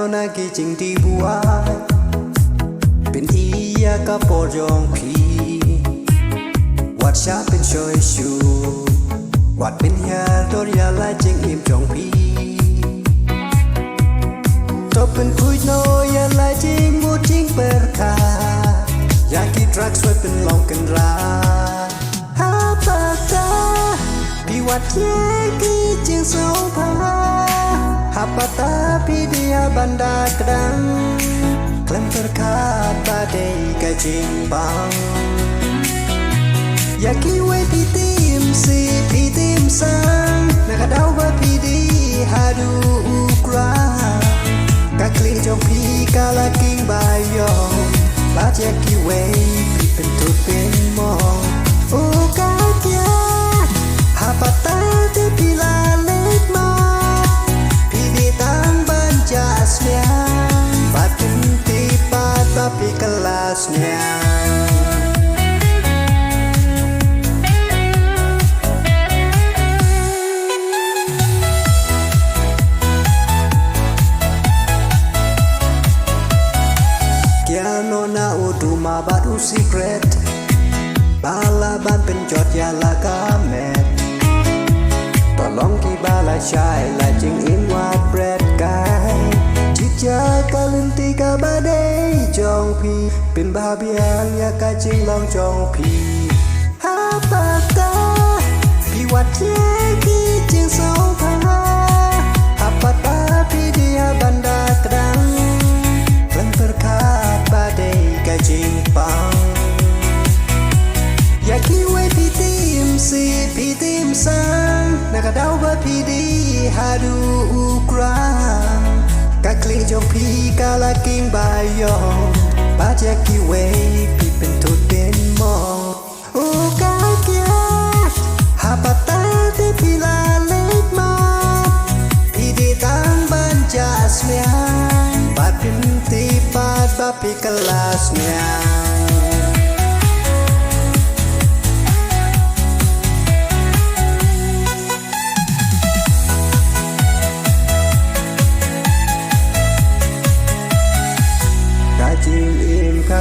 na ki ching ti bua bin iya ka po jong phi wat sha bin choi shu wat bin ya to ya la ching im jong phi to bin pui no ya la ching mu ching per kha ya ki track soi bin long kan ra ha pa ta pi wat ye ki ching so pa Hapata pidia banda kedang Klem terkat badai kajing bang Yaki we pitim si pitim sang Nakadau ba pidi hadu ukra Kakling jong pi kalaking bayong Bat yaki we pipin tupin mong Ukakya Hapata te pila lek mong Tapi kelasnya Kiano na uduma baru secret Balaban penjot ya la kamet Tolong kibala syai lajing inwat bread kai Jika kalian tiga badai jong pi Bin bahabiang ya kacing long jong pi Apakah piwat ye ki jing song pa Apakah pi dia banda kedang Klem berkat badai kacing pang Ya ki we pitim si pitim sang Nakadau ba pi di hadu ukrang Kakling jong pi kalaking bayong Bajak ki wei pi pentut bin mong Ukakya Hapata te pila lek mong Pi di tang banjasnya Bat pinti pat bapi kelasnya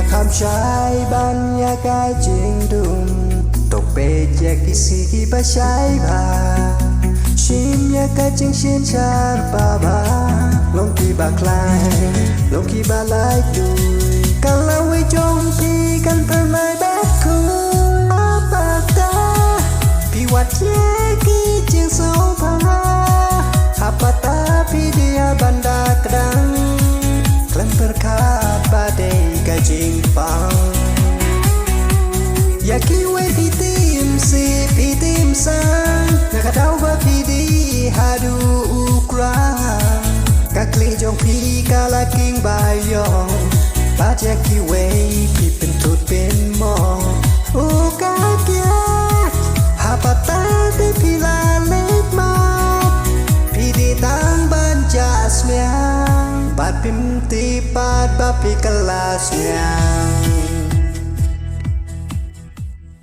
Kham shai ban ya kai jing dum tok pe je kisi ki ba shai ba shim ya kai jing shin char ba ba long ki ba klai long ki ba lai tu kan la we jong pi kan per mai ba ku apa ta pi wat ye ki jing so pa apa ta pi dia banda kedang klem berkat badai kajing pang Yaki we pitim si pitim sang Nakadau ba pidi hadu ukra Kakling jong pi kalaking bayong Bat yaki we pipin tut bin mong Ukakya Hapata te pila lek mong Pidi tang banjas miang Bat pim tipat bapi kelasnya